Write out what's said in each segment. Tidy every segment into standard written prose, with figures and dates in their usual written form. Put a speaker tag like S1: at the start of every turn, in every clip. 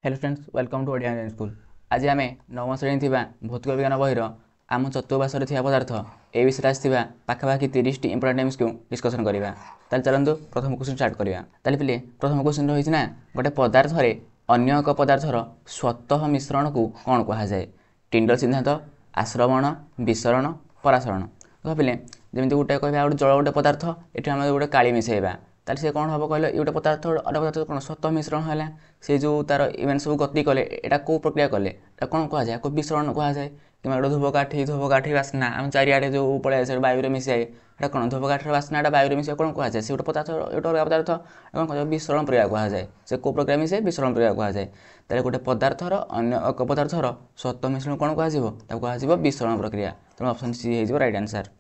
S1: Hello friends welcome to Odia Indian school. आज आम नवम श्रेणी थिबा भौतिक विज्ञान बहिर आम चतुर्पार्श्वर थिबा पदार्थ ए विषय आसथिबा पाखापाखि 30 टी इंपोर्टेंट नेम्स को डिस्कशन करिबा। ताले चलंतु प्रथम क्वेश्चन स्टार्ट करिबा। ताले पिले प्रथम क्वेश्चन रहिछि ना गोटे पदार्थ रे अन्य एक पदार्थर स्वतः मिश्रण को कोन कहा जाय? टिंडल सिद्धांत, आश्रवण, विसरण, परासरण। तो पिले जेमति गोटे कहबा गोटे जल गोटे पदार्थ एठी हम गोटे काली मिसेइबा ताले से कौन हम कहल ये गोटे पदार्थ अन्य पदार्थ कौन स्वतः मिश्रण है से जो तार इवेंट सब गति कले एटा को प्रक्रिया कले कौन कह जाए को विसरण कह जाए कि गोटे धूपकाठी बास्ना आम चारिआडे जो पड़े से वायु मिसाए एटा कौन धूपकाठर बास्ना वायु मिसाए कौन कह जाए से गोटे पदार्थ गोटे पदार्थ कौन कह विसरण प्रक्रिया कह जाए से को प्रक्रिया मिसाए विसरण प्रक्रिया कह जाए ताले गोटे पदार्थर अन्य एक पदार्थर स्वतः मिश्रण कौन कह विसरण प्रक्रिया। तेणु ऑप्शन सी हो राइट आंसर।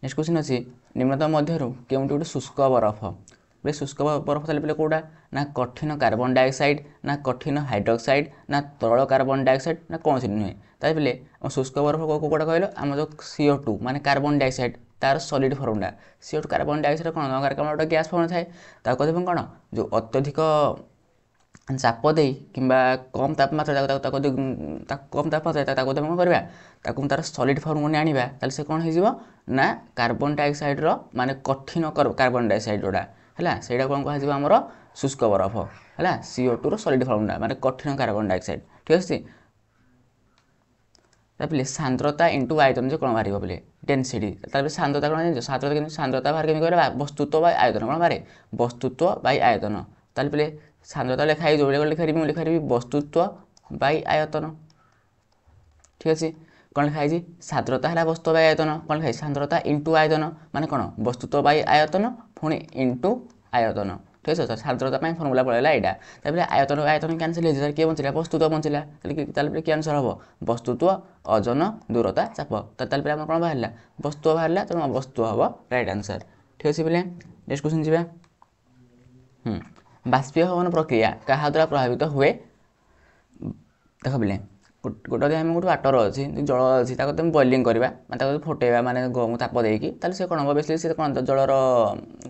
S1: नेक्स्ट क्वेश्चन अच्छी निम्नतम मध्य केउंटी गोटे शुष्क बरफ बोले शुष्क बरफ ताले पे कौटा ना कठिन कार्बन डाइऑक्साइड ना कठिन हाइड्रोक्साइड ना तरल कार्बन डाइऑक्साइड ना कौन सी नुहे ताले पे शुष्क बरफ कौटा कहल आम जो CO2 माने कार्बन डाइऑक्साइड तार सॉलिड फॉर्मटा CO2 कार्बन डाइऑक्साइड कौन कार्बन गोटे गैस फॉर्म थाए कहते कौन जो अत्यधिक चाप दे कि कम तापमात्रा कम तापमात्रा कौन करवा तार सॉलिड फॉर्म को आनिबा ताले से कौन हो ना कार्बन डाइऑक्साइड माने कठिन कार्बन डाइऑक्साइड जोड़ा है से कौन कह आमर शुष्क बरफ है CO2 सॉलिड फॉर्मटा माने कठिन कार्बन डाइऑक्साइड ठीक अच्छे। तापर सांद्रता इंटू आयतन जो कौन बाहर बोले डेनसीटी सांद्रता कौन सांद्रता सांद्रता बाहर केमी कह वस्तुत्व बै आयतन कौन बाहर वस्तुत्व बै आयतन ताले सांद्रता लिखाई जो लिखारी वस्तुत्व बै आयतन ठीक अच्छे। कौन लिखाई सांद्रता है वस्तु बै आयतन कौन लिखाई सांद्रता इंटू आयतन माने कौन वस्तुत्व बै आयतन पुणी इंटू आयतन ठीक है। सांद्रता फर्मुला पड़ेगा यहाँ आयतन आयतन कैनसल हो किए बचला वस्तुत्व बचला किए आंसर हम वस्तुत्व ओजन दूरता चाप ताले आम कौन बाहर वस्तु बाहर तेणु वस्तु हम राइट आंसर ठीक अच्छे। बोले नेक्स्ट क्वेश्चन जी बाष्पीभवन प्रक्रिया क्या द्वारा प्रभावित हुए देख बोले गोटे आम गोटे वाटर अच्छी जल अच्छी तुम बॉइलिंग करवा फुटेवा माने ताप देकी से कौन हम बेसिकली से कौन जलर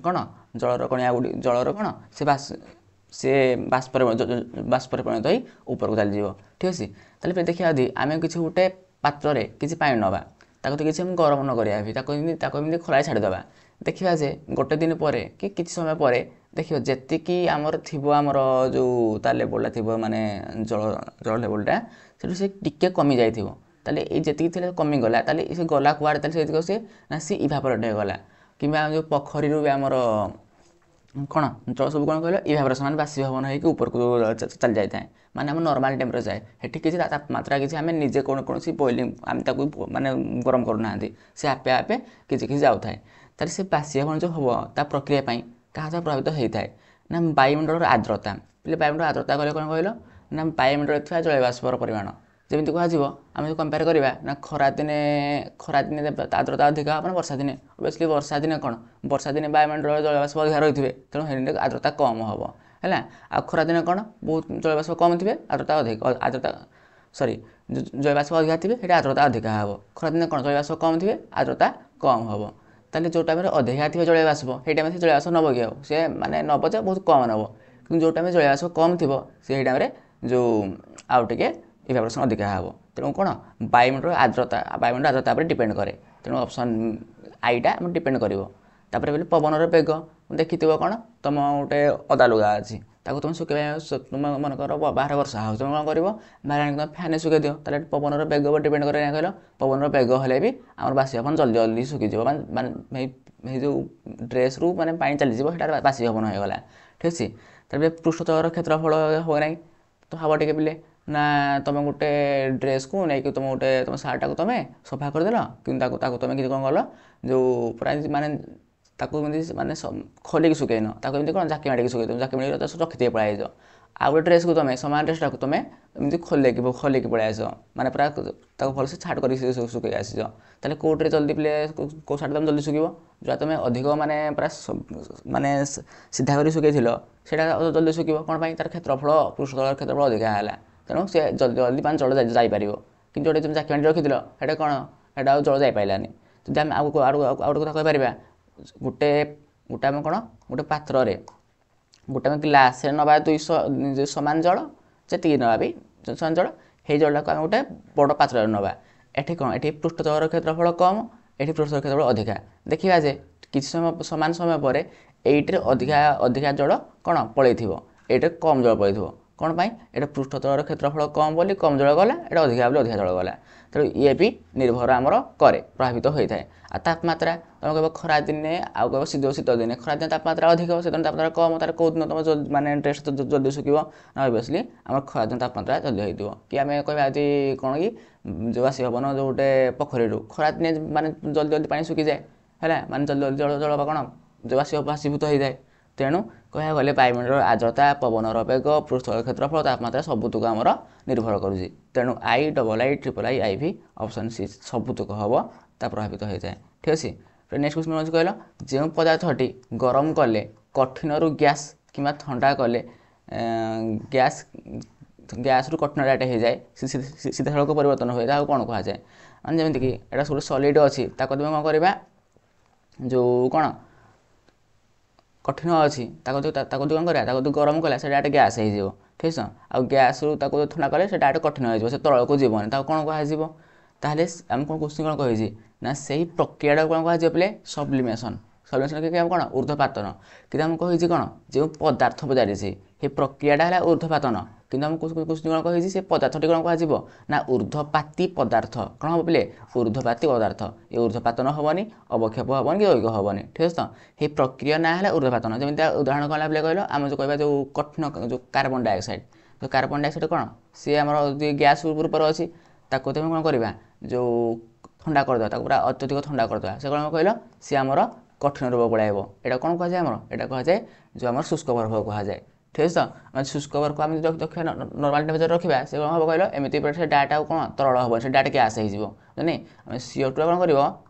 S1: कणिया जलर कौन से बाष्पर परिणत हो ऊपर को चली जाव ठीक अच्छे। ताले देखिए यदि आम किसी गोटे पात्र किसी पानी नवा किसी गरम न करा खोला छाड़ीदे देखा जे गोटे दिन पर कि किसी समय पर देखिए जी आमर थी आमर जो तार लेवलटा थी माने जल जल लेवलटा से टिके कमी जाइए जी कमीगला से गला कुआड़े से ना सी इभापोरेट हो गला कि जो पोखरी भी आमर कौन जल सब कौन कह इभापोरेशन मान बाष्पीभवन हो ऊपर को चली जाए माने आम नॉर्मल टेम्परेचर जाए हेठी किसी तापमात्रा किसी आम निजे कौन कौन बॉइलिंग आम माने गरम करूना से आपे आपे किसी जाऊ थाए से बाष्पीभवन जो हम ता प्रक्रिया क्या प्रभावित होता है ना वायुमंडल आर्द्रता पे वायुमंडल आर्द्रता कहले कौन कहल ना वायुमंडल थी जल बाष्पर परिमाण जमी कह आम कंपेयर करवा ना खरा दिन आर्द्रता अधिक अपना वर्षा दिन ओबियसली वर्षा दिन कौन वर्षा दिन वायुमंडल जल बाष्प अधिक रही है तेणु आर्द्रता कम हम है आ खरा दिन कौन बहुत जल बाष्प कम थे आर्द्रता अधिक आर्द्रता सॉरी जल बाष्प अधिक थे आर्द्रता अधिक हम खरा दिन कौन जल बाष्प कम थे आर्द्रता कम हम ताले जो टाइम अधिका थी जल बाष्प से टाइम से जल बाष्प नब कि सी माने नब जे बहुत कम नब कि जो टाइम जल बाष्प कम थी से टाइम जो आउ टे इभापोरेशन अधिक हम तेणु कौन वायुमंडल आर्द्रता पर डिपेंड करे तेणु ऑप्शन आईटा डिपेंड कर पवन बेग देखी कौन तुम गोटे अदा लुगा अच्छी तुम शुके तुम मनकर बाहर वर्षा हो तुम कौन कर बाहर तुम फैन शुके दियो पवन बेग डिपेंड कर कहल पवन बेग हेल्ले भी आम बाष्पीभवन जल्दी जल्दी शुकीज माने जो ड्रेस रू मैंने पानी चली जाए बाष्पीभवन हो गला ठीक अच्छे। तब पृष्ठतल क्षेत्रफल हो ना तो हम टे पे ना तुम गोटे ड्रेस को नहीं तुम गोटे तुम सार्टा को तुम सफा करदेल कि तुम कि कौन कल जो पूरा माने माने खोलिक शुकन ताकि कौन जाकी माड़ी शुक जाकी माड़ी रखिदे पलि आस आ गए ड्रेस को तुम सामान ड्रेसटा को तुम एमती खोलिक पलि आस मैंने पूरा भलसे छाट कर शुक आस कौटे जल्दी पे कौ सार्ट तुम जल्दी शुक जो तुम अधिक माने पूरा माने सीधा कर शुक से जल्दी शुक कौन तार क्षेत्रफल पृष्ठतल क्षेत्रफल अधिक है तेणु सी जल्दी जल्दी पानी जल जापर कि जो तुम जाकी माड़ी रखिल है कौन है जल जापारानी जब आम आउट कथा कहीपर गोटे गोटे आम कौन गोटे पात्र गोटे आम ग्लासे नवा 200 सामान जल जी नवा भी सामान जल हे जलटा को आम गोटे बड़ पात्र नवा एठी कौन एठी पृष्ठतलर क्षेत्रफल कम एठी पृष्ठतल क्षेत्रफल अधिका देखा जे किसी समय सामान समय पर एइटे अधिका जल कौन पलैथिबो एइटे कम जल पलैथिबो कौन पाई एटा पृष्ठतलर क्षेत्रफल कम बोली कम जल गला एटा अधिका बोली अधिका जल गला तो ये भी निर्भर आमर करे प्रभावित होता है आ तापमात्रा तुम कह खरा दिने आउ कह शीत दिने खरा दिन तापमात्रा अधिक शीत दिन तापमात्रा कम तार कौ दिन तुम माने ड्रेस जल्दी शुक ना ऑब्वियसली आम खरा दिन तापमात्रा जल्दी हो कि आम कह कौन कि जो आसी हबन जो गोटे पोखरी खरा दिने माने जल्दी जल्दी पानी सुखी जाए है माने जल्दी जल्दी जल जल कौन जो आसी बासीभूत हो जाए तेणु कह गले वायुमंडल आर्द्रता पवनर बेग पृष्ठतल क्षेत्रफल तापमात्रा सबुतक आमर निर्भर करुँच तेणु I double I triple I आई भी ऑप्शन सी सबुतक हम ता प्रभावित होता है ठीक अच्छे फिर नेक्स्ट क्वेश्चन अच्छे कहल जो पदार्थटी गरम कले कठिन रु गैस कि ठंडा कले गैस गैस रु कठिन डाटा हो जाए सीधा सड़क परिवर्तन हुए कौन कह जाए माने जमीक एटा सब सॉलिड अच्छी तुम कौन करवा जो कौन कठिन अच्छी कौन करा गरम कला से डायरेक्ट गैस हो ठीक है आ गैस रु ठंडा कले से डायरेक्ट कठिन हो तल को जीवन कौन कह ताहले आम कौन क्वेश्चन कौन कही ना से प्रक्रिया कौन कह पे सब्लिमेशन सब्लिमेशन के कौन ऊर्ध्वपातन कि आम कही कौन जो पदार्थ पचारि से प्रक्रियाटा है ऊर्ध्वपातन कि आम क्वेश्चन कौन कही से पदार्थटी कौन कह ना ऊर्ध्वपाती पदार्थ कौन हम पे ऊर्ध्वपाती पदार्थ ये ऊर्ध्वपातन हेनी अवक्षेप हेनी कि दैक हेनी ठीक है तो ये प्रक्रिया ना है ऊर्ध्वपातन जमी उदाहरण कौन पे कहल आम जो कह जो कठिन जो कार्बन डाइऑक्साइड जो कार्बन डाइऑक्साइड कौन सी आम गैस रूप अच्छी ताको तुम कौन करवा जो ठंडा करदे पूरा अत्यधिक ठंडा करदे से कौन कहल सी आमर कठिन रूप पड़ाइब यहाँ कौन कह जाए यहाँ कह जाए जो आम शुष्क बर्फ कह जाए ठीक है तो शुष्क बर्फ आम देखा नर्माल टेम्परेचर रखा से कौन हम कहल एमती से डाटा कौन तरल हम से डाटा गैस होनी आम CO2 कौन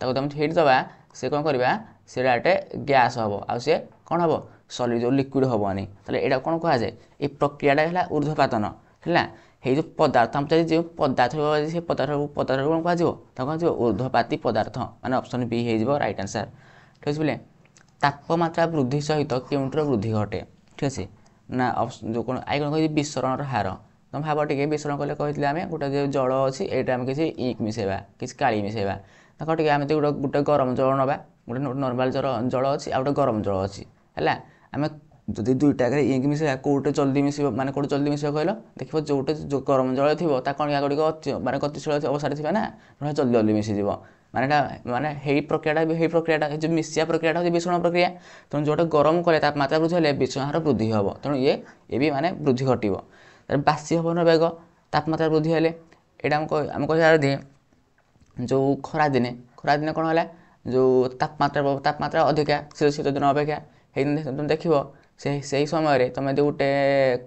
S1: कर तुम हिट दबा से कौन करवा से डायरेक्ट गैस हम आए कौन हम सॉलिड जो लिक्विड हेनी ताले यहाँ कौन कह जाए ये प्रक्रियाटा है ऊर्ध्वपातन है ये जो पदार्थ हम जो पदार्थ से पदार्थ कौन कह ऊर्ध्वपाती पदार्थ माने ऑप्शन बी हो राइट आंसर ठीक है बोले तापमात्रा वृद्धि सहित केउंटर वृद्धि घटे ठीक अच्छे ना जो कौन आई कौन कही विसरण हार तुम भाव टे विसरण कले कही आम गोटे जो जल अच्छी यहाँ आम किसी इंक मिसेवा किसी काली मिसेवा देखो टे आम गोटे गरम जल नवा गोटे नर्माल जल अच्छी आ गए गरम जल अच्छी है आम जदि दुईटा इंक मिसेगा कौटे जल्दी मिस माने कौटे जल्दी मिस कहल देख जोटे जो गरम जल थी कणिका गुड़िक माने गतिशील अवस्था थे ना जल्दी जल्दी मिसीज माने माने हे प्रक्रियाटा जो मिसिया प्रक्रियाटा हूँ विषण प्रक्रिया तेणु जोटे गरम कले तापमात्रा वृद्धि हेल्ले विषण हार वृद्धि हम तेणु ये भी माने वृद्धि घटो बासी हवन बेग तापमात्रा वृद्धि हेल्ले यहाँ आम कह जो खरा दिने कौन है जो तापमात्रा अधिका शीत दिन अपेक्षा तुम देख से समय तुम जो गोटे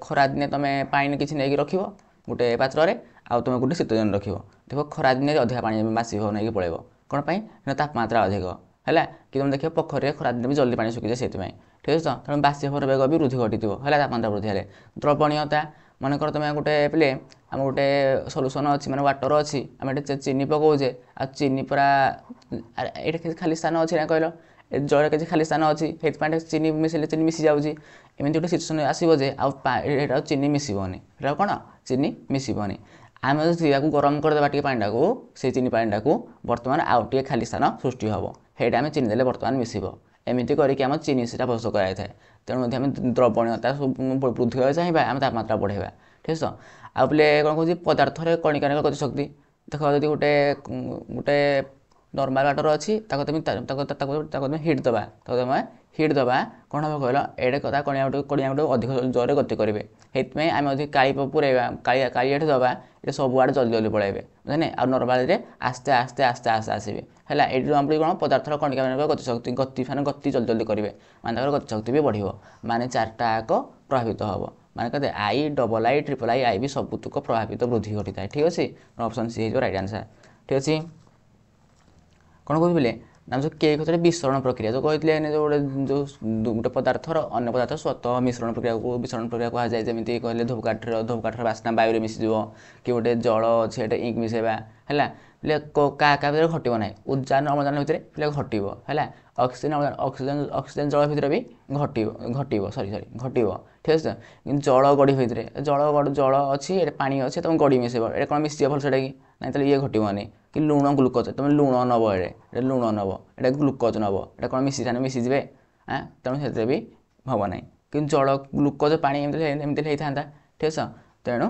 S1: खरा दिने तुम पानी किसी नहीं रख गोटे पात्र आउ तुम गोटे शीत दिन रख देख खरा दिन अधिका पानी बासी नहीं पड़े कौन पाई तापमात्रा अधिक है कि तुम देख पोखरी खरा दिन भी जल्दी पानी सुखी जाए से ठीक है तो तेनाली बासी हवर बेग भी वृद्धि घटी है तापमात्रा वृद्धि है द्रवणीयता मनकर तुम गोटे पे आम गोटे सल्यूसन अच्छी मैंने वाटर अच्छी आम ये चीनी पकाऊे आ चीनी पूरा ये खाली स्थान अच्छी ना कहल जल किसी खाली स्थान अच्छी चीनी मिसले चीनी मिसी जाऊँगी एमती गोटे सिचुएसन आसो जे आउ चीनी मिसबनी कौन चीनी मिसबनी आम जो गरम करदेवा टे पाटा को से चीनी पाटा को बर्तमान आउ टे खाली स्थान सृष्टि हम हेटा आम चीनी देले बर्तमान मिसब एमती करके आम चीनी से प्रस्तुत कराए तेणु आम द्रवणीयता वृद्धि करवा चाहिए आम तापमात्रा बढ़ेगा ठीक है तो आउ पे कौन कह पदार्थ कणिका गतिशक्ति देख जब गोटे गोटे नर्माल वाटर अच्छी तुम हिट दबा तुम हिट दबा कौन हम कहल एडे कथा कणिया गुटे अधिक जोर गति करेंगे से आम अधिक काली पुरेवा काली दबा ये सब आड़े जल्दी जल्दी पड़े बुझे आ नर्माल आस्ते आस्ते आस्ते आस्ते आसवे है ये आम कौन पदार्थर कणिका गतिशक्ति गति फाने गति जल्दी जल्दी करेंगे माने गतिशक्ति भी बढ़ो माने चार्टा आक प्रभावित हम माने कहते I double I triple I आई भी सबुतक प्रभावित वृद्धि घटी था ठीक अच्छे ऑप्शन सी हो राइट आंसर ठीक अच्छे कौन कहे ना जो के क्षेत्र में विसरण प्रक्रिया जो कहते हैं जो गोटे पदार्थर अन्य पदार्थ स्वतः मिश्रण प्रक्रिया को विसरण प्रक्रिया कह जाए जमी कहले धूपकाठर बास्ना वायु मिसीज कि गोटे जल अच्छे इंक मिसेवा है क्या क्या भितर घटो ना उजान अम्लजान भितर पे घटो है ଅକ୍ସିଜେନ୍ ଅକ୍ସିଜେନ୍ ଜଳ ଭିତରେ ବି ଘଟିବ ଠିକ୍ ଅଛି ତ। କିନ୍ତୁ ଜଳ ଗଡ଼ି ଭିତରେ ଜଳ ଅଛି ଏଠି ପାଣି ଅଛି ତୁମେ ଗଡ଼ି ମିଶାଇବ ଏଇଟା କ'ଣ ମିଶିବ ଭଲ ସେଇଟା କି ନାଇଁ ତାହେଲେ ଇଏ ଘଟିବନି। କି ଲୁଣ ଗ୍ଲୁକୋଜ୍ ତୁମେ ଲୁଣ ନେବ ଏଇଟା ଲୁଣ ନେବ ଏଇଟା ଗ୍ଲୁକୋଜ୍ ନେବ ଏଇଟା କ'ଣ ମିଶିଯିବେ ତେଣୁ ସେଥିରେ ବି ହେବ ନାହିଁ। କିନ୍ତୁ ଜଳ ଗ୍ଲୁକୋଜ୍ ପାଣି ଏମିତି ହେଇଥାନ୍ତା ଠିକ୍ ଅଛି। ତେଣୁ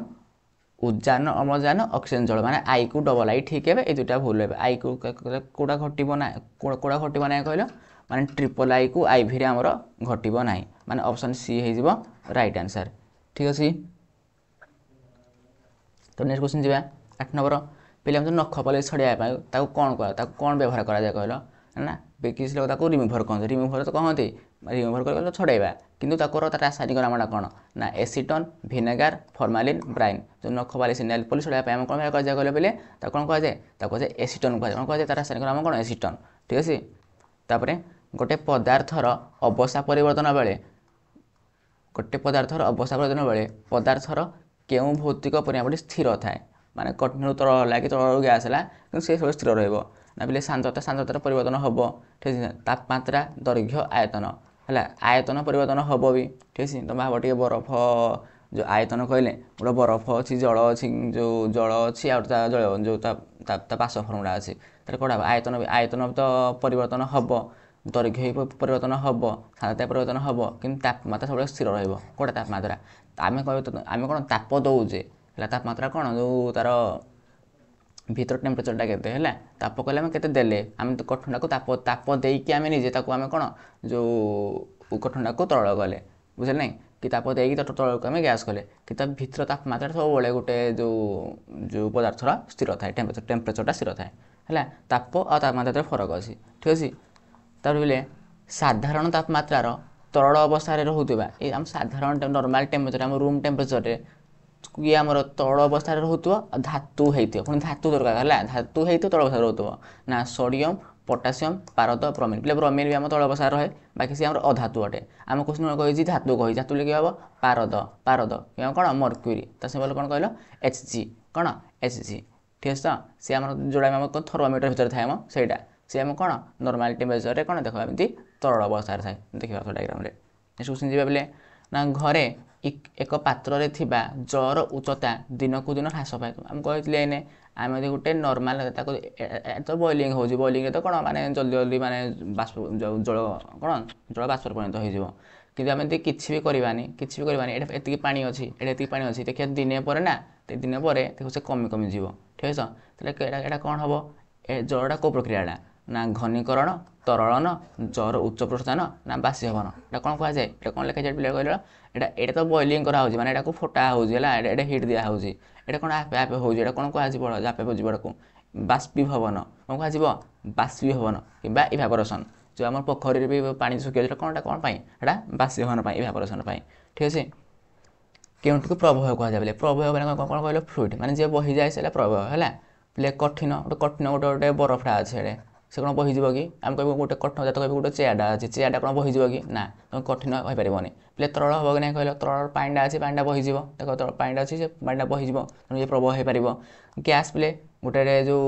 S1: ଉଜାନ ଅମ୍ଳଜାନ ଅକ୍ସିଜେନ୍ ଜଳ ମାନେ ଆଇକୁ ଡବଲ୍ ଆଇ ଠିକ୍ ହେବେ ଏଇ ଦୁଇଟା ଭୁଲ ହେବେ। ଆଇକୁ କେଉଁଟା ଘଟିବ ନା କେଉଁଟା ଘଟିବ ନାହିଁ କହିଲ ମାନେ ଟ୍ରିପଲ୍ ଆଇକୁ ଆଇଭିରେ ଆମର ଘଟିବ ନାହିଁ ମାନେ ଅପସନ୍ ସି ହେଇଯିବ ରାଇଟ୍ ଆନ୍ସର୍ ଠିକ୍ ଅଛି। ତ ନେକ୍ସଟ କ୍ୱେଶ୍ଚନ୍ ଯିବା 8 ନମ୍ବର ପିଲାଙ୍କୁ ନଖ ପଲିସ୍ ଛଡ଼ାଇବା ପାଇଁ ତାକୁ କ'ଣ ବ୍ୟବହାର କରାଯାଏ କହିଲ ନା କିଛି ଲୋକ ତାକୁ ରିମୁଭର୍ କହନ୍ତି ରିମୁଭର୍ ତ କହନ୍ତି ରିମୁଭର୍ କରି ଛଡ଼ାଇବା କିନ୍ତୁ ତାର ରାସାୟନିକ ନାମଟା କ'ଣ ନା ଏସିଟନ୍ ଭିନେଗାର ଫର୍ମାଲିନ୍ ବ୍ରାଇନ୍। ଯେଉଁ ନଖ ପଲିସ୍ ନେଲ୍ ପଲିସ୍ ଛଡ଼ାଇବା ପାଇଁ ଆମେ କ'ଣ ବ୍ୟବହାର କରାଯାଏ କହିଲେ ତାକୁ କ'ଣ କୁହାଯାଏ ତାକୁ କୁହାଯାଏ ଏସିଟନ୍ କୁହାଯାଏ। କ'ଣ କୁହାଯାଏ ତାର ରାସାୟନିକ ନାମ କ'ଣ ଏସିଟନ୍ ଠିକ୍ ଅଛି। ତାପରେ ଗୋଟେ ପଦାର୍ଥର ଅବସ୍ଥା ପରିବର୍ତ୍ତନ ବେଳେ ପଦାର୍ଥର କେଉଁ ଭୌତିକ ପରିମାଣଟି ସ୍ଥିର ଥାଏ ମାନେ କଠିନରୁ ତରଳ ହେଲା କି ତରଳରୁ ଗ୍ୟାସ୍ ହେଲା କିନ୍ତୁ ସେ ସବୁ ସ୍ଥିର ରହିବ ନା ପିଲେ ସାନ୍ଦ୍ରତାର ପରିବର୍ତ୍ତନ ହେବ ଠିକ୍ ଅଛି। ତାପମାତ୍ରା ଦୈର୍ଘ୍ୟ ଆୟତନ ହେଲା ଆୟତନ ପରିବର୍ତ୍ତନ ହେବ ବି ଠିକ୍ ଅଛି। ତୁମେ ଭାବ ଟିକେ ବରଫ ଯେଉଁ ଆୟତନ କହିଲେ ଗୋଟେ ବରଫ ଅଛି ଜଳ ଅଛି ଯେଉଁ ଜଳ ଅଛି ଆଉ ତା ଜଳ ଯେଉଁ ତା ପାଶ ଫର୍ମୁଲା ଅଛି ତାହେଲେ କ'ଣ ହେବ ଆୟତନ ତ ପରିବର୍ତ୍ତନ ହେବ ଦୈର୍ଘ୍ୟ ପରିବର୍ତ୍ତନ ହେବ ସାନ୍ଦ୍ରତା ପରିବର୍ତ୍ତନ ହେବ କିନ୍ତୁ ତାପମାତ୍ରା ସବୁବେଳେ ସ୍ଥିର ରହିବ। କେଉଁଟା ତାପମାତ୍ରା ଆମେ କ'ଣ ତାପ ଦେଉଛେ ହେଲା ତାପମାତ୍ରା କ'ଣ ଯେଉଁ ତାର ଭିତର ଟେମ୍ପରେଚରଟା କେତେ ହେଲା ତାପ କହିଲେ ଆମେ କେତେ ଦେଲେ ଆମେ କଠିନଟାକୁ ତାପ ଦେଇକି ଆମେ ନିଜେ ତାକୁ ଆମେ କ'ଣ ଯେଉଁ କଠିନଟାକୁ ତରଳ କଲେ ବୁଝିଲେ ନାହିଁ କି ତାପ ଦେଇକି ତରଳକୁ ଆମେ ଗ୍ୟାସ୍ କଲେ କି ତା ଭିତର ତାପମାତ୍ରା ସବୁବେଳେ ଗୋଟେ ଯେଉଁ ପଦାର୍ଥର ସ୍ଥିର ଥାଏ ଟେମ୍ପରେଚରଟା ସ୍ଥିର ଥାଏ ହେଲା ତାପ ଆଉ ତାପମାତ୍ରାରେ ଫରକ ଅଛି ଠିକ୍ ଅଛି। ତାପରେ ସାଧାରଣ ତାପମାତ୍ରାର ତରଳ ଅବସ୍ଥାରେ ରହୁଥିବା ଏଇ ଆମ ସାଧାରଣ ନର୍ମାଲ୍ ଟେମ୍ପରେଚର ଆମ ରୁମ୍ ଟେମ୍ପରେଚରରେ ଇଏ ଆମର ତରଳ ଅବସ୍ଥାରେ ରହୁଥିବ ଆଉ ଧାତୁ ହେଇଥିବ ପୁଣି ଧାତୁ ଦରକାର ହେଲା ଧାତୁ ହେଇଥିବ ତରଳ ଅବସ୍ଥାରେ ରହୁଥିବ ନା ସୋଡ଼ିୟମ୍ ପଟାସିୟମ୍ ପାରଦ ବ୍ରୋମିନ୍ ପିଲେ ବ୍ରୋମିନ୍ ବି ଆମ ତରଳ ଅବସ୍ଥାରେ ରହେ ବାକି ସେ ଆମର ଅଧାତୁ ଅଟେ ଆମ କ୍ୱେଶ୍ଚନ୍ କହିଛି ଧାତୁ କହିଛି ଧାତୁ ଲେଖି ହେବ ପାରଦ କ'ଣ ମର୍କ୍ୟୁରୀ ତା ସିମ୍ବଲ କ'ଣ କହିଲ Hg କ'ଣ Hg ଠିକ୍ ଅଛି ତ ସେ ଆମର ଯେଉଁଟା ଆମ ଥର୍ମୋମିଟର ଭିତରେ ଥାଏ ଆମ ସେଇଟା ସେ ଆମେ କ'ଣ ନର୍ମାଲ୍ ଟେମ୍ପରେଚରରେ କ'ଣ ଦେଖିବା ଏମିତି ତରଳ ଅବସ୍ଥାରେ ଥାଏ ଦେଖିବା ତ ଡାଇଗ୍ରାମରେ। ନେକ୍ସଟ କ୍ୱେଶ୍ଚନ୍ ଯିବା ବେଲେ ନା ଘରେ ଏକ ପାତ୍ରରେ ଥିବା ଜଳର ଉଚ୍ଚତା ଦିନକୁ ଦିନ ହ୍ରାସ ପାଏ ଆମେ କହିଥିଲେ ଏଇନେ ଆମେ ଯଦି ଗୋଟେ ନର୍ମାଲ୍ ତାକୁ ତ ବଏଲିଂ ହେଉଛି ବଏଲିଂରେ ତ କ'ଣ ମାନେ ଜଲ୍ଦି ମାନେ ଜଳ ବାଷ୍ପ ପରିଣତ ହୋଇଯିବ କିନ୍ତୁ ଆମେ ଯଦି କିଛି ବି କରିବାନି ଏଇଟା ଏତିକି ପାଣି ଅଛି ଦେଖିବା ଦିନେ ପରେ ଦେଖୁ ସେ କମିଯିବ ଠିକ୍ ଅଛି। ତାହେଲେ ଏଇଟା କ'ଣ ହେବ ଏ ଜଳଟା କେଉଁ ପ୍ରକ୍ରିୟାଟା ନା ଘନୀକରଣ ତରଳନ ଜଳର ଉଚ୍ଚ ପୃଷ୍ଠାନ ନା ବାଷ୍ପୀଭବନ ଏଇଟା କ'ଣ କୁହାଯାଏ ଏଇଟା କ'ଣ ଲେଖାଯାଏ ପିଲା କହିଲ ଏଇଟା ତ ବଏଲିଂ କରାହେଉଛି ମାନେ ଏଟାକୁ ଫୁଟା ହେଉଛି ହେଲା ଏଇଟା ହିଟ୍ ଦିଆହେଉଛି ଏଇଟା କ'ଣ ଆପେ ହେଉଛି ଏଇଟା କ'ଣ କୁହାଯିବ ଆପେ ଯିବ ଏଟାକୁ ବାଷ୍ପୀଭବନ କ'ଣ କୁହାଯିବ ବାଷ୍ପୀଭବନ କିମ୍ବା ଇଭାପୋରେସନ୍ ଯେଉଁ ଆମର ପୋଖରୀରେ ବି ପାଣି ଶୁଖିଯାଉଛି କ'ଣ ପାଇଁ ଏଇଟା ବାଷ୍ପୀଭବନ ପାଇଁ ଇଭାପୋରେସନ୍ ପାଇଁ ଠିକ୍ ଅଛି। କେଉଁଠିକୁ ପ୍ରବାହ କୁହାଯାଏ ବୋଲେ ପ୍ରବାହ ମାନେ କ'ଣ କହିଲ ଫ୍ଲୁଇଡ୍ ମାନେ ଯିଏ ବହିଯାଏ ସେଇଟା ପ୍ରବାହ ହେଲା ପିଲେ କଠିନ ଗୋଟେ ବରଫଟା ଅଛି ଏଡ଼େ ସେ କ'ଣ ବହିଯିବ କି ଆମେ କହିବୁ ଗୋଟେ କଠିନ ଜାତ କହିବୁ ଗୋଟେ ଚେୟାରଟା ଅଛି ଚେୟାରଟା କ'ଣ ବହିଯିବ କି ନା ତୁମେ କଠିନ ହୋଇପାରିବନି ପିଲେ ତରଳ ହେବ କି ନାହିଁ କହିଲ ତରଳ ପାଣିଟା ଅଛି ପାଣିଟା ବହିଯିବ ଦେଖ ତରଳ ପାଣିଟା ଅଛି ସେ ପାଣିଟା ବହିଯିବ ତେଣୁ ଇଏ ପ୍ରବାହ ହୋଇପାରିବ। ଗ୍ୟାସ୍ ପିଲେ ଗୋଟେ ଯେଉଁ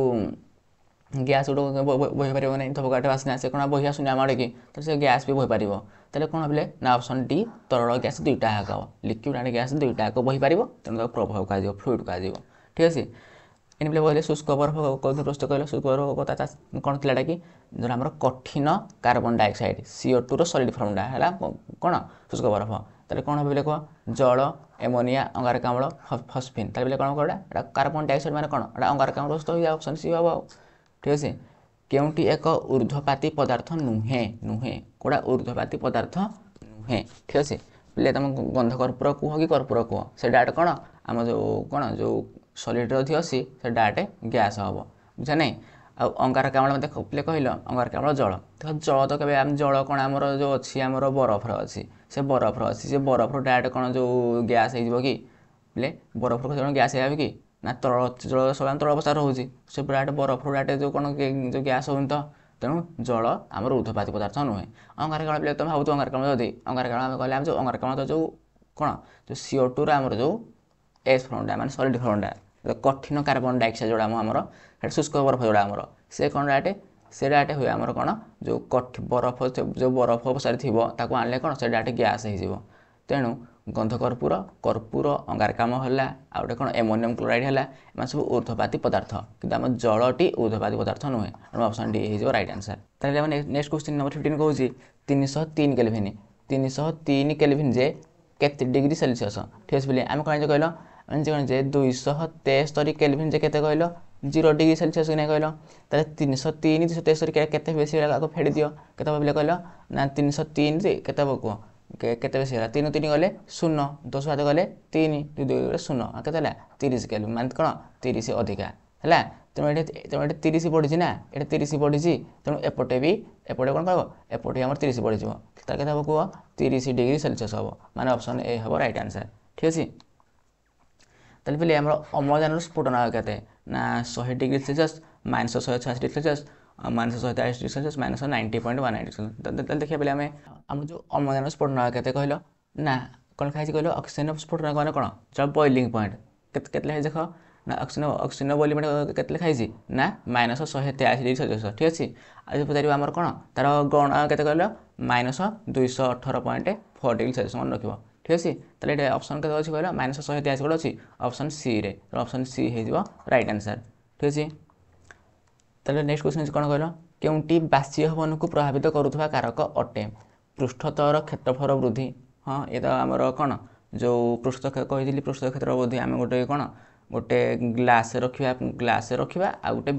S1: ଗ୍ୟାସ୍ ଗୋଟେ ବହିପାରିବ ନାହିଁ ଧବକାଠ ବାସ୍ନା ସେ କ'ଣ ବହି ଆସୁନି ଆମ ଆଡ଼େ କି ତ ସେ ଗ୍ୟାସ୍ ବି ବହିପାରିବ ତାହେଲେ କ'ଣ ପିଲେ ନା ଅପସନ୍ ଡି ତରଳ ଗ୍ୟାସ୍ ଦୁଇଟା ଯାକ ଲିକ୍ୱିଡ଼ ଆଣ୍ଡ ଗ୍ୟାସ୍ ଦୁଇଟା ଯାକ ବହିପାରିବ ତେଣୁ ତାକୁ ପ୍ରବାହ କୁହାଯିବ ଫ୍ଲୁଇଡ୍ କୁହାଯିବ ଠିକ୍ ଅଛି। ଏଇନେ ପିଲେ କହିଲେ ଶୁଷ୍କ ବରଫ କେଉଁଥିରେ ପ୍ରସ୍ତୁତ କହିଲେ ଶୁଷ୍କ ବରଫ କ'ଣ ଥିଲାଟା କି ଯେଉଁଟା ଆମର କଠିନ କାର୍ବନ ଡାଇଅକ୍ସାଇଡ଼ CO2ର ସଲିଡ୍ ଫର୍ମଟା ହେଲା କ'ଣ ଶୁଷ୍କ ବରଫ ତାହେଲେ କ'ଣ ହେବ କୁହ ଜଳ ଏମୋନିଆ ଅଙ୍ଗାରକାମ୍ଳ ଫସ୍ଫିନ୍ ତାହେଲେ ପିଲେ କ'ଣ କହିଲା ଏଇଟା କାର୍ବନ ଡାଇଅକ୍ସାଇଡ଼ ମାନେ କ'ଣ ଏଇଟା ଅଙ୍ଗାରକାମ୍ଳ ପ୍ରସ୍ତୁତ ହୋଇଯାଏ ଅପସନ୍ ସି ହେବ ଆଉ ଠିକ୍ ଅଛି। କେଉଁଠି ଏକ ଊର୍ଦ୍ଧ୍ୱପାତୀ ପଦାର୍ଥ ନୁହେଁ କେଉଁଟା ଊର୍ଦ୍ଧ୍ୱପାତୀ ପଦାର୍ଥ ନୁହେଁ ଠିକ୍ ଅଛି। ପିଲେ ତୁମ ଗନ୍ଧ କର୍ପୂର କୁହ କି କର୍ପୂର କୁହ ସେଇଟା କ'ଣ ଆମ ଯେଉଁ ସଲିଡ଼୍ରେ ଅଧିକ ଅଛି ସେ ଡାଇରେକ୍ଟ ଗ୍ୟାସ୍ ହେବ ବୁଝା ନାହିଁ। ଆଉ ଅଙ୍ଗାରକାମ୍ଳ ଦେଖ ପିଲେ କହିଲ ଅଙ୍ଗାରକାମ୍ଳ ଜଳ ଦେଖ ଜଳ ତ କେବେ ଆମେ ଜଳ କ'ଣ ଆମର ଯେଉଁ ଅଛି ଆମର ବରଫର ଅଛି ସେ ବରଫରୁ ଡାଇରେକ୍ଟ କ'ଣ ଯେଉଁ ଗ୍ୟାସ୍ ହେଇଯିବ କି ପିଲେ ବରଫରୁ କ'ଣ ଗ୍ୟାସ୍ ହେଇଯାবে କି ନା ତରଳ ଜଳ ସବୁ ତରଳ ଅବସ୍ଥାରେ ରହୁଛି ସେ ଡାଇରେକ୍ଟ ବରଫରୁ ଡାଇରେକ୍ଟ ଯେଉଁ କ'ଣ ଯେଉଁ ଗ୍ୟାସ୍ ହେଉନି ତ ତେଣୁ ଜଳ ଆମର ଊର୍ଦ୍ଧ୍ୱପାତୀ ପଦାର୍ଥ ନୁହେଁ। ଅଙ୍ଗାରକାମ୍ଳ ପିଲେ ତୁମେ ଭାବୁଛ ଅଙ୍ଗାରକାମ୍ଳ ଯଦି ଅଙ୍ଗାରକାମ୍ଳ ଆମେ କହିଲେ ଆମେ ଯେଉଁ ଅଙ୍ଗାରକାମ୍ଳ ତ ଯେଉଁ କ'ଣ ଯେଉଁ CO2ର ଆମର ଯେଉଁ ଏସ୍ ଫର୍ମଟା ମାନେ ସଲିଡ୍ ଫର୍ମଟା କଠିନ କାର୍ବନ ଡାଇଅକ୍ସାଇଡ଼ ଯେଉଁଟା ଆମର ସେଇଟା ଶୁଷ୍କ ବରଫ ଯେଉଁଟା ଆମର ସେ କ'ଣ ଡାଇରେକ୍ଟ से डायरेक्ट हुए आमर कौन जो बरफ जो बरफ अवस्था थी आने कौन से डायरेक्ट गैस हो तेणु गंध कर्पूर कर्पूर अंगारकाम है आ गए कौन एमोनियम क्लोराइड है एम सब ऊर्ध्वपाती पदार्थ कि आम जलटी ऊर्ध्वपाती पदार्थ नुहे तेणु ऑप्शन डी हो right answer. Next question number 15 कहूँ 303 केल्विन 303 केल्विन जे केते डिग्री सेल्सियस ठीक है बोले आम कौन कहल जे 273 केल्विन जे केते कहल 0 डिग्री सेल्सियस कि नहीं कहल ताले 303 273 केते बेसी आगे फेड़ी दियो केते बोले कहल ना 303 केते कह केते बेसी है 3 3 गले 0 10 हाथ गले 3 2 2 गले 0 केते 30 केल्विन मान कौन 30 अधिका है तेणु ये 30 पड़ी ना ये 30 पड़ी तेणु एपटे भी एपटे कौन कह एपटे आम 30 पड़ जाए के कह 30 डिग्री सेल्सियस हम माने ऑप्शन ए हम राइट आंसर ठीक अच्छे। ताले पे आम अम्लजान स्फुटन के ना 100 degree Celsius -186 degree Celsius -143 degree Celsius -90.1 degree Celsius देखिए पे आम जो अम्लजान स्फुटन के कहल ना कौन खाई कहल ऑक्सीजन स्फुटन कहने कौन जो बॉइलिंग पॉइंट के देख ना ऑक्सीजन बॉइलिंग पॉइंट के खाई ना -183 डिग्री सेल्सियस ठीक अच्छे। आज पचार आम कौन तार गण के कहल -218.4 डिग्री सेल्सियस मन रख ठीक अच्छे। ताले ये ऑप्शन के अच्छे कहल -183 गोटे अच्छी ऑप्शन सी रे ऑप्शन सी हो राइट आंसर ठीक अच्छे। ताले नेक्स्ट क्वेश्चन कौन कहल केउंटी बाष्पीभवन को प्रभावित करुवा कारक अटे पृष्ठतर क्षेत्रफल वृद्धि हाँ ये तो आमर कौन जो पृष्ठ कही पृष्ठ क्षेत्र वृद्धि आम गोटे कौन गोटे ग्लास रखा आ गोटे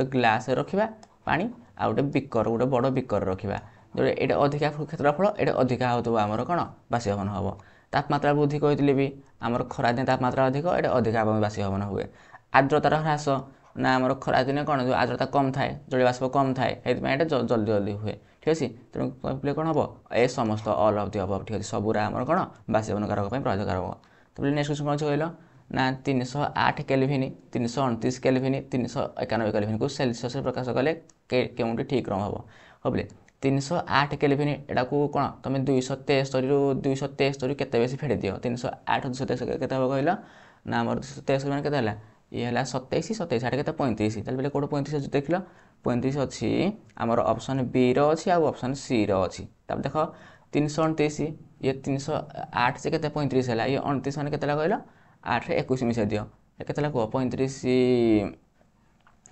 S1: ग्लास रखा पानी आ गोटे बिकर गोटे बड़ बिकर रखा जो ये अधिका क्षेत्रफल ये अधिका होता आमर कौन बाष्पीभवन हम तापमात्रा वृद्धि कही भी आमर खरादिन तापमात्रा अधिक ये अधिका बाष्पीभवन हुए। आर्द्रतार ह्रास ना आमर खरादिने कौन जो आर्द्रता कम थाए जल बाष्प कम थाए ये जल्दी जल्दी हुए ठीक अच्छे। तेणु कहले कौन हम ए समस्त ऑल ऑफ द अबव ठीक अच्छे सबूरा आमर कौन बाष्पीभवन कारक प्रभावित कारक। तो नेक्स्ट क्वेश्चन कौन कहल ना 308 केल्विन 329 केल्विन 391 केल्विन को सेल्सियस प्रकाश कले के ठीक क्रम हम बोले 308 केल्विन एटा को कौन तुम 273 रू 273 केते बेसी फेड़ी दियो 308 273 केते हम कहल ना आम 273 मान के ये है 27 27 आठ के 35 ताले कौट 35 अच्छी देख लो 35 अच्छी आमर ऑप्शन बी रो अच्छी आ ऑप्शन सी रो अच्छी तब देख 329 ये 308 से केते 35 है ये 29 मान के कहल 8 21 मिसाई दियो के कह 35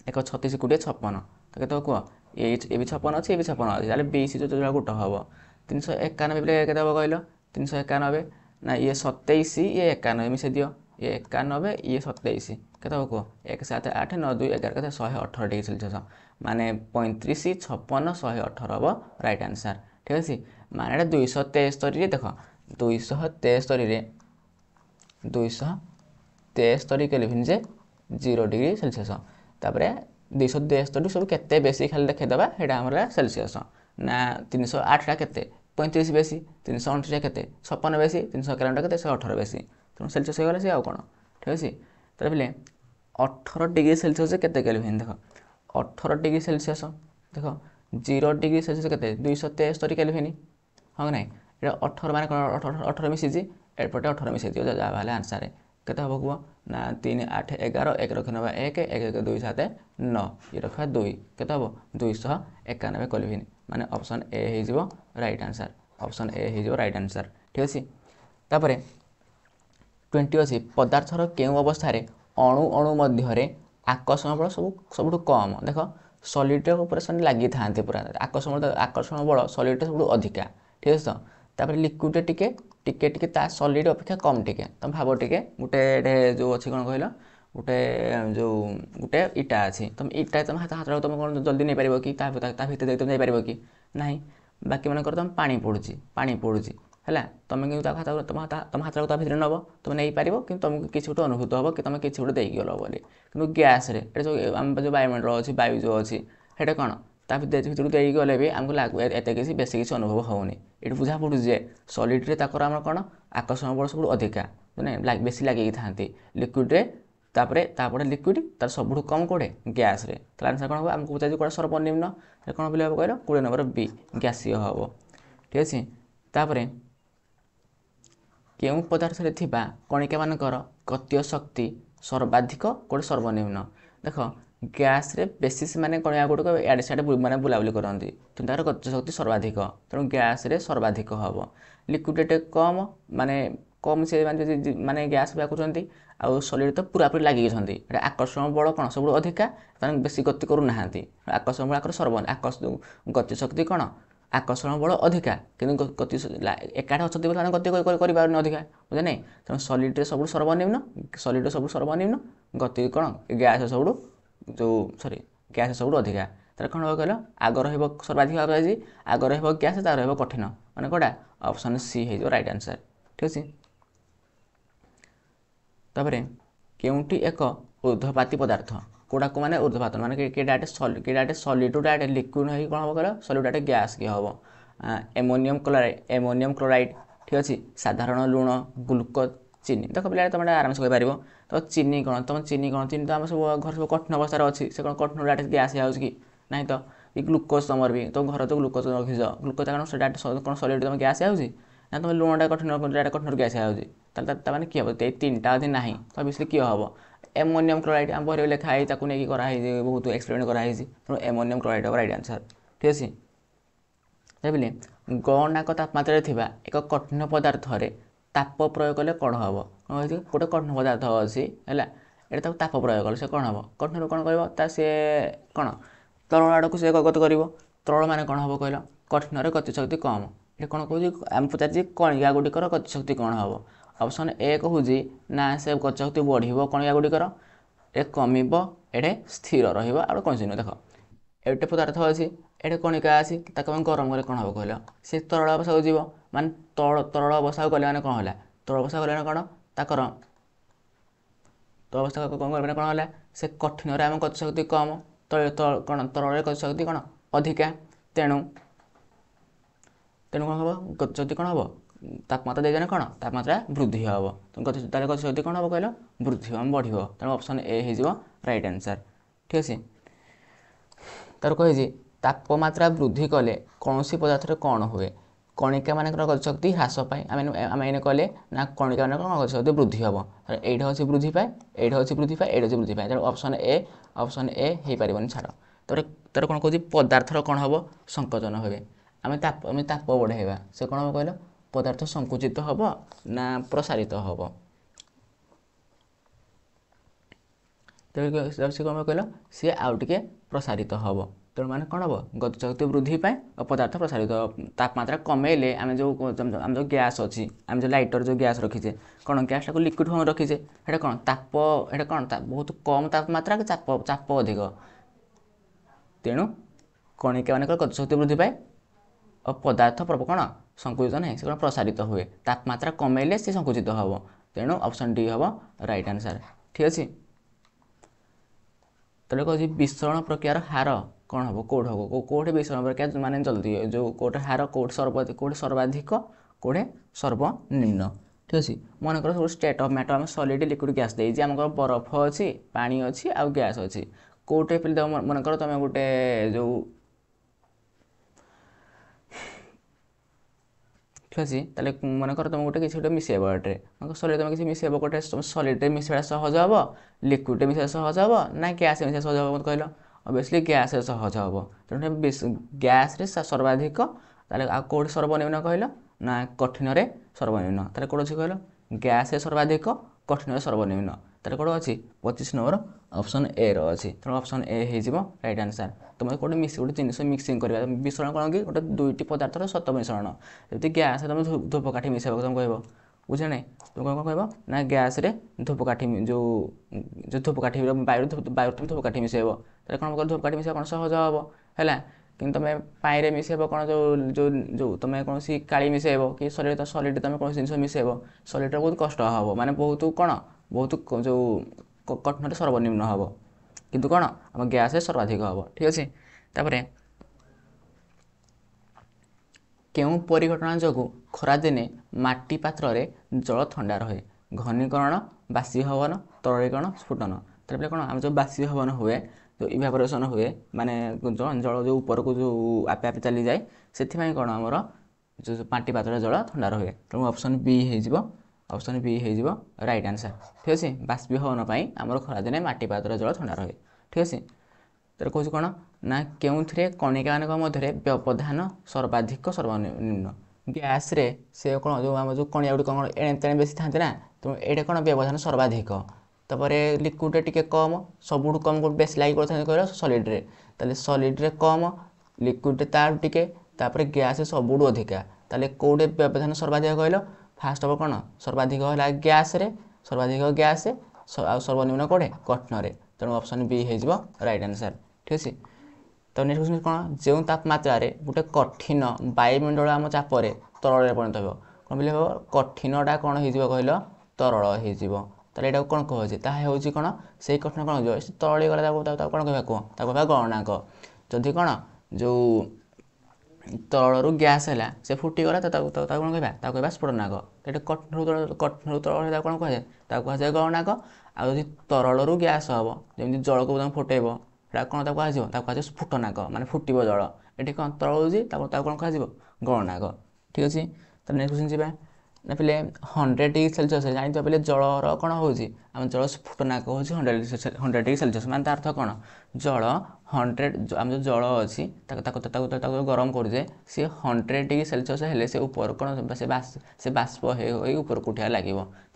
S1: 1 36 20 56 तो के कह ये भी 56 अच्छे ये भी 56 अच्छे ताले 20 जो गोट हम 391 पे के कहल 391 ना ये 27 ये 91 मिसाई दियो ये 91 ये 27 के कह 1 7 8 9 2 11 के 118 डिग्री सेल्सियस माने 35 56 118 हम राइट आंसर ठीक अच्छे। माने 273 देख 273 केल्विन जे 0 डिग्री सेल्सियस तापर 273 सब केते बेसी खाली देखीदेवा यहाँ आम सेल्सियस ना 308 टा केते 35 बेसी 329 केते 56 बेसी 391 केते 118 बेसी तेणु सेल्सियस हो गला सी आउ कौन ठीक अच्छे। तो पे 18 डिग्री सेल्सियस केते केल्विन देख 18 डिग्री सेल्सियस देख 0 डिग्री सेल्सियस केते 273 केल्विन हाँ ना ये 18 मान 18 मिसी एपटे 18 मिसाई दियो जहाँ आंसर केते हम कह ना 3 8 11 1 रख ना 1 1 2 7 9 ये रखा 2 केते हम 291 केल्विन माने ऑप्शन ए हो राइट आंसर ऑप्शन ए हो राइट आंसर ठीक अच्छे। तापर 20 अच्छी पदार्थर केउं अवस्था अणु अणु मध्य आकर्षण बल सब कम देख सॉलिड ऑपरेशन लगी था पूरा आकर्षण बल सॉलिड सब अधिका ठीक है। तो तापर लिक्विड टिके ता सॉलिड अपेक्षा कम टिके तुम भाव टिके गोटे जो अच्छी कौन कहल गोटे जो गोटे इटा अच्छी तुम इटा तुम हाथ हाथ तुम कौन जल्दी नहीं पार कि भितर तुम जापर कि ना बाकी मन तुम पानी पड़ूँ है तुम कि तुम हाथ भितर नब तुम नहीं पार कि तुमको किसी गोटे अनुभूत हम कि तुम किसी गोटे देगी गल बोली कि गैस जो आम जो वायुमंडल अच्छी वायु जो अच्छी है कौन ता भितर देगी गले भी आमको लागू एत किसी बेसी किसी अनुभव होनी ये बुझा पड़ू जे सॉलिड्रे आम कौन आकर्षण बल सब अधिका मैंने बेसी लगे था लिक्विड्रे तापर लिक्विड तार सब कम कौटे गैस तो आंसर कौन हम आमको पचार कौन सर्वनिम्न कौन बोले हम कह 20 नंबर बी गैसीय हम ठीक अच्छे। तापर केउं पदार्थ कणिका मानकर गतीय शक्ति सर्वाधिक कौटे सर्वनिम्न देख ଗ୍ୟାସ୍ ରେ ବେଶୀ ସେମାନେ କଣିକା ଗୁଡ଼ିକ ଇଆଡ଼େ ସିଆଡ଼େ ମାନେ ବୁଲାବୁଲି କରନ୍ତି, ତେଣୁ ତାର ଗତି ଶକ୍ତି ସର୍ବାଧିକ, ତେଣୁ ଗ୍ୟାସ୍ରେ ସର୍ବାଧିକ ହେବ। ଲିକ୍ୱିଡ଼ ଏଟେ କମ୍, ମାନେ କମ୍ ସେ ମାନେ ଗ୍ୟାସ୍ ବ୍ୟାକୁଛନ୍ତି, ଆଉ ସଲିଡ଼ ତ ପୁରାପୁରି ଲାଗିଛନ୍ତି। ଏଇଟା ଆକର୍ଷଣ ବଳ କ'ଣ ସବୁଠୁ ଅଧିକା, ସେମାନେ ବେଶୀ ଗତି କରୁନାହାନ୍ତି। ଆକର୍ଷଣ ବଳ ଗତି ଶକ୍ତି କ'ଣ ଆକର୍ଷଣ ବଳ ଅଧିକା, କିନ୍ତୁ ଗତି ଏକାଠି ଅଛନ୍ତି ବୋଲି ସେମାନେ ଗତି କରିପାରୁନି ଅଧିକା, ବୁଝେ ନାହିଁ। ତେଣୁ ସଲିଡ଼ରେ ସବୁଠୁ ସର୍ବନିମ୍ନ, ଗତି କ'ଣ ଗ୍ୟାସ୍ ସବୁଠୁ ଗ୍ୟାସ୍ ସବୁଠୁ ଅଧିକା। ତାର କ'ଣ ହେବ କହିଲ, ଆଗ ରହିବ ସର୍ବାଧିକ, ଆଗ ରହିବ ଗ୍ୟାସ୍, ତାର ରହିବ କଠିନ, ମାନେ କେଉଁଟା ଅପସନ୍ ସି ହେଇଯିବ ରାଇଟ୍ ଆନ୍ସର୍। ଠିକ୍ ଅଛି। ତାପରେ କେଉଁଟି ଏକ ଊର୍ଦ୍ଧ୍ୱପାତୀ ପଦାର୍ଥ, କେଉଁଟାକୁ ମାନେ ଊର୍ଦ୍ଧ୍ୱପାତ ମାନେ କି ଡାଇରେକ୍ଟ ସଲିଡ଼ରୁ ଡାଇରେକ୍ଟ ଲିକ୍ୱିଡ଼ ହେଇକି କ'ଣ ହେବ କହିଲ, ସଲିଡ଼ ଡାଇରେକ୍ଟ ଗ୍ୟାସ୍ କି ହେବ। ଏମୋନିୟମ୍ କ୍ଲୋରାଇଡ଼୍, ଠିକ୍ ଅଛି। ସାଧାରଣ ଲୁଣ, ଗ୍ଲୁକୋଜ୍, ଚିନି। ଦେଖ ପିଲା ତୁମେ ଆରାମସେ କହିପାରିବ। ତ ଚିନି କ'ଣ ଚିନି ତ ଆମ ସବୁ ଘରେ ସବୁ କଠିନ ଅବସ୍ଥାରେ ଅଛି, ସେ କ'ଣ କଠିନ ଡାଇରେକ୍ଟ ଗ୍ୟାସ୍ ହେଇଯାଉଛି କି ନାହିଁ। ତ ଏ ଗ୍ଲୁକୋଜ୍ ତୁମର ବି ତ ଘରେ ତ ଗ୍ଲୁକୋଜ୍ ରଖିଛ, ଗ୍ଲୁକୋଜ୍ କ'ଣ ସେଟା କ'ଣ ସଲିଡ଼ ତୁମେ ଗ୍ୟାସ୍ ହେଇଯାଉଛି ନା ତୁମେ ଲୁଣଟା କଠିନରୁ ଗ୍ୟାସ୍ ହେଇଯାଉଛି। ତାହେଲେ ତା'ମାନେ କିଏ ହେବ, ଏଇ ତିନିଟା ଯଦି ନାହିଁ ତ ବେଶୀ କିଏ ହେବ, ଏମୋନିୟମ୍ କ୍ଲୋରାଇଡ଼୍। ଆମ ବହିରେ ଲେଖା ହେଇଛି, ତାକୁ ନେଇକି କରାହେଇଛି, ବହୁତ ଏକ୍ସପେରିମେଣ୍ଟ କରାହେଇଛି, ତେଣୁ ଏମୋନିୟମ୍ କ୍ଲୋରାଇଡ଼୍ ହେବ ରାଇଟ୍ ଆନ୍ସର୍। ଠିକ୍ ଅଛି। ବୁଝିଲେ, ଗଣନାଙ୍କ ତାପମାତ୍ରାରେ ଥିବା ଏକ କଠିନ ପଦାର୍ଥରେ ତାପ ପ୍ରୟୋଗ କଲେ କ'ଣ ହେବ। କ'ଣ କହିଛି, ଗୋଟେ କଠିନ ପଦାର୍ଥ ଅଛି ହେଲା, ଏଇଟା ତାକୁ ତାପ ପ୍ରୟୋଗ କଲେ ସେ କ'ଣ ହେବ, କଠିନରୁ କ'ଣ କରିବ, ତା ସେ କ'ଣ ତରଳ ଆଡ଼କୁ ସେ ଗତି କରିବ। ତରଳ ମାନେ କ'ଣ ହେବ କହିଲ, କଠିନରେ ଗତିଶକ୍ତି କମ୍। ଏଠି କ'ଣ କହୁଛି, ଆମେ ପଚାରିଛି କଣିକା ଗୁଡ଼ିକର ଗତିଶକ୍ତି କ'ଣ ହେବ। ଅପସନ୍ ଏ କହୁଛି ନା ସେ ଗତିଶକ୍ତି ବଢ଼ିବ କଣିକା ଗୁଡ଼ିକର, ଏ କମିବ, ଏଠି ସ୍ଥିର ରହିବ, ଆଉ କୌଣସି ନୁହେଁ। ଦେଖ ଏଠି ପଦାର୍ଥ ଅଛି, ଏଠି କଣିକା ଅଛି, ତାକୁ ଆମେ ଗରମ କଲେ କ'ଣ ହେବ କହିଲ, ସେ ତରଳ ଅବସ୍ଥାକୁ ଯିବ, ମାନେ ତରଳ ଅବସ୍ଥାକୁ ଗଲେ ମାନେ କ'ଣ ହେଲା, ତରଳ ଅବସ୍ଥା ଗଲେ କ'ଣ ତାଙ୍କର ତରଳ ଅବସ୍ଥା କ'ଣ କରିବେ କ'ଣ ହେଲା, ସେ କଠିନରେ ଆମ ଗତିଶକ୍ତି କମ୍, କ'ଣ ତରଳରେ ଗତିଶକ୍ତି କ'ଣ ଅଧିକା, ତେଣୁ କ'ଣ ହେବ, ଗତିଶକ୍ତି କ'ଣ ହେବ, ତାପମାତ୍ରା ଦେଇଦେଲେ କ'ଣ ତାପମାତ୍ରା ବୃଦ୍ଧି ହେବ, ତାହେଲେ ଗତିଶକ୍ତି କ'ଣ ହେବ କହିଲ, ବୃଦ୍ଧି ହେବ, ବଢ଼ିବ। ତେଣୁ ଅପସନ୍ ଏ ହେଇଯିବ ରାଇଟ୍ ଆନ୍ସର୍। ଠିକ୍ ଅଛି। ତାର କହିଛି ତାପମାତ୍ରା ବୃଦ୍ଧି କଲେ କୌଣସି ପଦାର୍ଥରେ କ'ଣ ହୁଏ, କଣିକା ମାନଙ୍କର ଗତିଶକ୍ତି ହ୍ରାସ ପାଏ। ଆମେ ଏଇନେ କହିଲେ ନା କଣିକା ମାନଙ୍କର ଗତିଶକ୍ତି ବୃଦ୍ଧି ହେବ, ଏଇଟା ହେଉଛି ବୃଦ୍ଧି ପାଏ, ଏଇଟା ହେଉଛି ବୃଦ୍ଧି ପାଏ, ଏଇଟା ହେଉଛି ବୃଦ୍ଧି ପାଏ। ତେଣୁ ଅପସନ୍ ଏ ହେଇପାରିବନି, ଛାଡ଼। ତାର କ'ଣ କହୁଛି, ପଦାର୍ଥର କ'ଣ ହେବ, ସଂକୋଚନ ହୁଏ। ଆମେ ତାପ ବଢ଼ାଇବା, ସେ କ'ଣ ହେବ କହିଲ, ପଦାର୍ଥ ସଂକୁଚିତ ହେବ ନା ପ୍ରସାରିତ ହେବ। ତେଣୁ ସେ କ'ଣ କହିଲ, ସିଏ ଆଉ ଟିକେ ପ୍ରସାରିତ ହେବ। ତେଣୁ ମାନେ କ'ଣ ହେବ, ଗତିଶକ୍ତି ବୃଦ୍ଧି ପାଏ ଆଉ ପଦାର୍ଥ ପ୍ରସାରିତ। ତାପମାତ୍ରା କମେଇଲେ ଆମେ ଯେଉଁ ଗ୍ୟାସ୍ ଅଛି, ଆମେ ଯେଉଁ ଲାଇଟର ଯେଉଁ ଗ୍ୟାସ୍ ରଖିଛେ, କ'ଣ ଗ୍ୟାସ୍ଟାକୁ ଲିକ୍ୱିଡ଼ ଫର୍ମ ରଖିଛେ, ସେଇଟା କ'ଣ ବହୁତ କମ୍ ତାପମାତ୍ରା କି ଚାପ ଅଧିକ। ତେଣୁ କଣିକା ମାନଙ୍କର ଗତିଶକ୍ତି ବୃଦ୍ଧି ପାଏ ଆଉ ପଦାର୍ଥ କ'ଣ ସଂକୁଚିତ ନାହିଁ, ସେ କ'ଣ ପ୍ରସାରିତ ହୁଏ। ତାପମାତ୍ରା କମେଇଲେ ସେ ସଂକୁଚିତ ହେବ, ତେଣୁ ଅପସନ୍ ଡି ହେବ ରାଇଟ୍ ଆନ୍ସର୍। ଠିକ୍ ଅଛି। ତାହେଲେ କହୁଛି ବିଶରଣ ପ୍ରକ୍ରିୟାର ହାର କ'ଣ ହେବ, କେଉଁଠି ବିଶରଣ ପ୍ରକ୍ରିୟା ମାନେ ଜଲ୍ଦି, ଯେଉଁ କେଉଁଠି ହାର, କେଉଁଠି ସର୍ବାଧିକ, କେଉଁଠି ସର୍ବନିମ୍ନ। ଠିକ୍ ଅଛି। ମନେକର ସବୁ ଷ୍ଟେଟ୍ ଅଫ୍ ମ୍ୟାଟର, ଆମେ ସଲିଡ୍ ଲିକ୍ୱିଡ଼ ଗ୍ୟାସ୍ ଦେଇଛି, ଆମର ବରଫ ଅଛି, ପାଣି ଅଛି ଆଉ ଗ୍ୟାସ୍ ଅଛି। କେଉଁଠି ମନେକର ତୁମେ ଗୋଟେ ଯେଉଁ ଠିକ୍ ଅଛି, ତାହେଲେ ମନେକର ତୁମେ କିଛି ଗୋଟେ ମିଶାଇବ, ଏଠାରେ ସଲିଡ୍ ତୁମେ କିଛି ମିଶାଇବ, ଗୋଟେ ସଲିଡ୍ରେ ମିଶାଇବା ସହଜ ହେବ, ଲିକ୍ୱିଡ଼ରେ ମିଶାଇବା ସହଜ ହେବ ନା ଗ୍ୟାସ୍ରେ ମିଶାଇବା ସହଜ ହେବ ମୋତେ କହିଲ, ଅବଭିୟସ୍ଲି ଗ୍ୟାସ୍ରେ ସହଜ ହେବ। ତେଣୁ ଗ୍ୟାସ୍ରେ ସର୍ବାଧିକ, ତାହେଲେ ଆଉ କେଉଁଠି ସର୍ବନିମ୍ନ କହିଲ ନା କଠିନରେ ସର୍ବନିମ୍ନ। ତାହେଲେ କେଉଁଠି ଅଛି କହିଲ, ଗ୍ୟାସ୍ରେ ସର୍ବାଧିକ, କଠିନରେ ସର୍ବନିମ୍ନ। ତାହେଲେ କେଉଁଠି ଅଛି, 25 ନମ୍ବର ଅପସନ୍ ଏ ର ଅଛି। ତେଣୁ ଅପସନ୍ ଏ ହେଇଯିବ ରାଇଟ୍ ଆନ୍ସର୍। ତୁମେ ଗୋଟେ ଜିନିଷ ମିକ୍ସିଂ କରିବା, ମିଶ୍ରଣ କ'ଣ କି, ଗୋଟେ ଦୁଇଟି ପଦାର୍ଥର ସତ ମିଶ୍ରଣ। ଯଦି ଗ୍ୟାସ୍ରେ ତୁମେ ଧୂପକାଠି ମିଶାଇବାକୁ ତୁମେ କହିବ, ବୁଝ ନାହିଁ, ତୁମେ କ'ଣ କହିବ ନା ଗ୍ୟାସ୍ରେ ଧୂପକାଠି, ଯେଉଁ ଧୂପକାଠିର ବାୟୁରେ ଧୂପକାଠି ମିଶାଇବ, ତାହେଲେ କ'ଣ କହିବ, ଧୂପକାଠି ମିଶାଇବା କ'ଣ ସହଜ ହେବ ହେଲା। କିନ୍ତୁ ତୁମେ ପାଣିରେ ମିଶାଇବ କ'ଣ, ତୁମେ କୌଣସି କାଳି ମିଶାଇବ କି ସଲିଡ୍ ତୁମେ କୌଣସି ଜିନିଷ ମିଶାଇବ, ସଲିଡ୍ରେ ବହୁତ କଷ୍ଟ ହେବ, ମାନେ ବହୁତ କଠିନରେ ସର୍ବନିମ୍ନ ହେବ, କିନ୍ତୁ କ'ଣ ଆମ ଗ୍ୟାସ୍ରେ ସର୍ବାଧିକ ହେବ। ଠିକ୍ ଅଛି। ତାପରେ କେଉଁ ପରିଘଟଣା ଯୋଗୁଁ ଖରାଦିନେ ମାଟି ପାତ୍ରରେ ଜଳ ଥଣ୍ଡା ରହେ, ଘନୀକରଣ, ବାଷ୍ପୀଭବନ, ତରଳୀକରଣ, ସ୍ଫୁଟନ। ତାପରେ କ'ଣ, ଆମେ ଯେଉଁ ବାଷ୍ପୀଭବନ ହୁଏ, ଯେଉଁ ଇଭାପୋରେସନ୍ ହୁଏ, ମାନେ ଜଳ ଯେଉଁ ଉପରକୁ ଯେଉଁ ଆପେ ଆପେ ଚାଲିଯାଏ, ସେଥିପାଇଁ କ'ଣ ଆମର ଯେଉଁ ମାଟି ପାତ୍ରରେ ଜଳ ଥଣ୍ଡା ରହେ। ତେଣୁ ଅପସନ୍ ବି ହେଇଯିବ ରାଇଟ୍ ଆନ୍ସର୍। ଠିକ୍ ଅଛି। ବାଷ୍ପୀଭବନ ପାଇଁ ଆମର ଖରାଦିନେ ମାଟି ପାତ୍ରରେ ଜଳ ଥଣ୍ଡା ରହେ। ठीक अच्छे तर कौन कौन ना के कणिका मध्य व्यवधान सर्वाधिक सर्वनिम्न गैस रे से कौन जो आम जो कणिया गुड़ी कौन एणे तेणे बेसी था ना तो ये कौन व्यवधान सर्वाधिक तापर लिक्विड टे कम सबुठ कम बेस लगे कह सॉलिड्रे ताले सॉलिड्रे कम लिक्विड तार टिके तापर गैस सबुठ अधिका ताले कौटे व्यवधान सर्वाधिक कहल फास्ट हम कौन सर्वाधिक है गैस रे सर्वाधिक गैस सर्वनिम्न कौटे कठिन तेणु ऑप्शन बी हो राइट आंसर ठीक अच्छे तो नेक्स्ट क्वेश्चन कौन जो तापमात्रा गोटे कठिन वायुमंडल आम चापर तरल परिणत हो कौन बोले कठिनटा कौन हो कहल तरल हो यहाँ कौन कहे ताकि कौन से कठिन कौन हो तरल गला कौन कह कह गणनाक जदि कौन जो तरल गैस है से फुटीगला कौन कह स्फोटनाक ये कठिन तरल कौन कहे कहुए गणनाक आदि तरल गैस हम जमी जल को फुटेब कौन कह स्फुटनाक माने फुटब जल ये कौन तरल कौन कह गणनाक ठीक अच्छे तो नेक्स्ट क्वेश्चन जावा ना पे 100 डिग्री सेल्सियस जानते पे जलर कौन हो जल स्फुटनाक हो 100 डिग्री सेल्सियस मान अर्थ कौन जल 100 आम जो जल अच्छी गरम करुचे सी 100 डिग्री सेल्सियस हेले से ऊपर कौन से बाष्प ऊपर को उठा लगे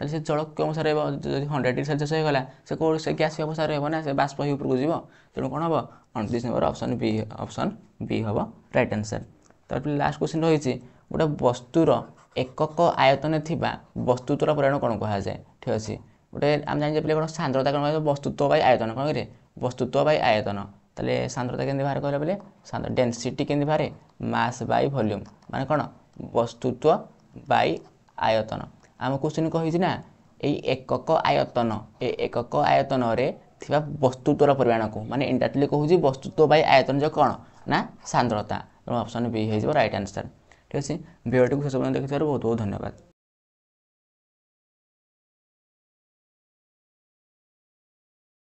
S1: से जल क्यों अवस्था रही 100 डिग्री सेल्सियस होगा से कौन से गैस अवस्था रहा से बाष्प ऊपर को जीव तेणु कौन हम 29 नंबर ऑप्शन बी हम राइट आंसर तापर लास्ट क्वेश्चन रही गोटे वस्तुर एकक आयतन थिबा वस्तुत्वर परिमाण कौन कह जाए ठीक अच्छे गोटे आम जान पे कौन सांद्रता कौन वस्तुत्व बाय आयतन कौन करे वस्तुत्व बाय आयतन ताले सांद्रता केमती बाहर कहला बोले डेनसीटी केमती बाहर मास बाय वॉल्यूम माने कौन वस्तुत्व बाय आयतन आम क्वेश्चन कही ना ये एकक आयतन ए एकक आयतन रे थिबा वस्तुत्वर परिमाण को माने इंडायरेक्टली कहूँ वस्तुत्व बाय आयतन जो कौन ना सांद्रता ऑप्शन बी हो राइट आंसर ठीक अच्छे वीडियो को शेष पर्यंत देखिथिबारु बहुत बहुत धन्यवाद।